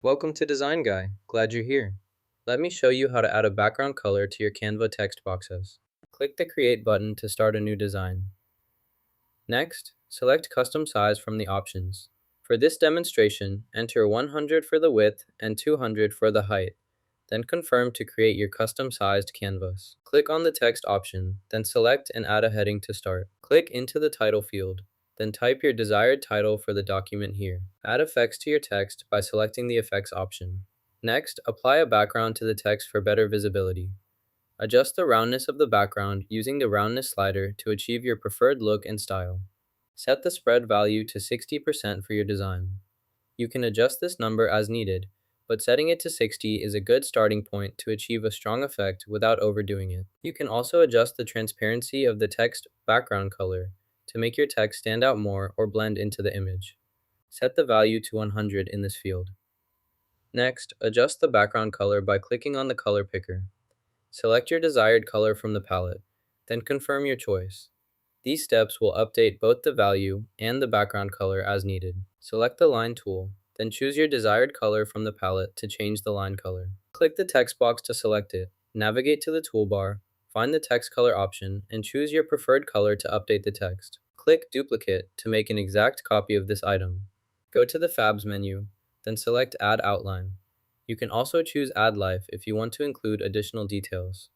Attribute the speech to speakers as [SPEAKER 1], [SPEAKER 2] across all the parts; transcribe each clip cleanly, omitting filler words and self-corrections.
[SPEAKER 1] Welcome to Design Guy. Glad you're here. Let me show you how to add a background color to your Canva text boxes. Click the Create button to start a new design. Next, select Custom Size from the options. For this demonstration, enter 100 for the width and 200 for the height. Then confirm to create your custom-sized canvas. Click on the text option, then select and add a heading to start. Click into the title field, then type your desired title for the document here. Add effects to your text by selecting the Effects option. Next, apply a background to the text for better visibility. Adjust the roundness of the background using the roundness slider to achieve your preferred look and style. Set the spread value to 60% for your design. You can adjust this number as needed, but setting it to 60 is a good starting point to achieve a strong effect without overdoing it. You can also adjust the transparency of the text background color to make your text stand out more or blend into the image. Set the value to 100 in this field. Next, adjust the background color by clicking on the color picker. Select your desired color from the palette, then confirm your choice. These steps will update both the value and the background color as needed. Select the line tool, then choose your desired color from the palette to change the line color. Click the text box to select it, navigate to the toolbar, find the text color option, and choose your preferred color to update the text. Click Duplicate to make an exact copy of this item. Go to the Fabs menu, then select Add Outline. You can also choose Add Life if you want to include additional details.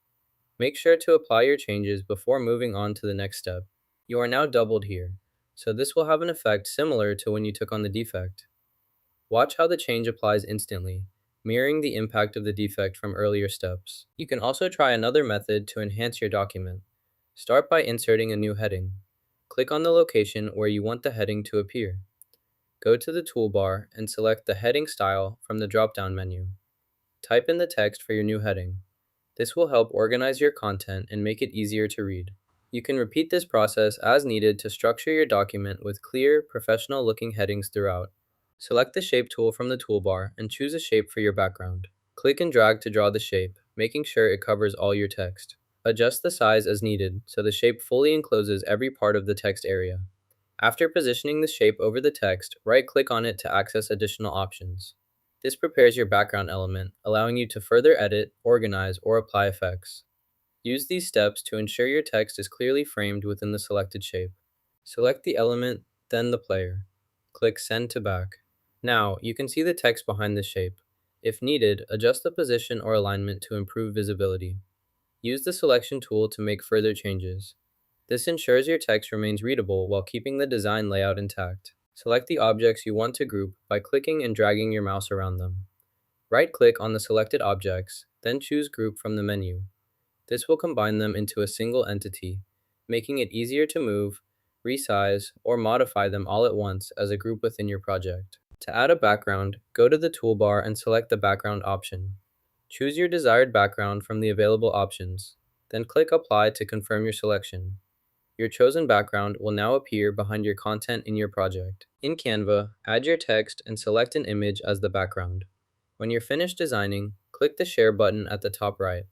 [SPEAKER 1] Make sure to apply your changes before moving on to the next step. You are now doubled here, so this will have an effect similar to when you took on the defect. Watch how the change applies instantly, mirroring the impact of the defect from earlier steps. You can also try another method to enhance your document. Start by inserting a new heading. Click on the location where you want the heading to appear. Go to the toolbar and select the heading style from the drop-down menu. Type in the text for your new heading. This will help organize your content and make it easier to read. You can repeat this process as needed to structure your document with clear, professional-looking headings throughout. Select the Shape tool from the toolbar and choose a shape for your background. Click and drag to draw the shape, making sure it covers all your text. Adjust the size as needed so the shape fully encloses every part of the text area. After positioning the shape over the text, right-click on it to access additional options. This prepares your background element, allowing you to further edit, organize, or apply effects. Use these steps to ensure your text is clearly framed within the selected shape. Select the element, then the player. Click Send to Back. Now, you can see the text behind the shape. If needed, adjust the position or alignment to improve visibility. Use the Selection tool to make further changes. This ensures your text remains readable while keeping the design layout intact. Select the objects you want to group by clicking and dragging your mouse around them. Right-click on the selected objects, then choose Group from the menu. This will combine them into a single entity, making it easier to move, resize, or modify them all at once as a group within your project. To add a background, go to the toolbar and select the Background option. Choose your desired background from the available options, then click Apply to confirm your selection. Your chosen background will now appear behind your content in your project. In Canva, add your text and select an image as the background. When you're finished designing, click the Share button at the top right.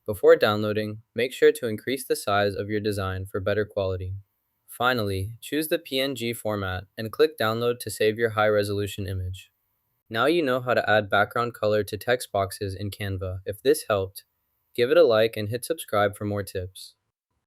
[SPEAKER 1] Before downloading, make sure to increase the size of your design for better quality. Finally, choose the PNG format and click Download to save your high-resolution image. Now you know how to add background color to text boxes in Canva. If this helped, give it a like and hit subscribe for more tips.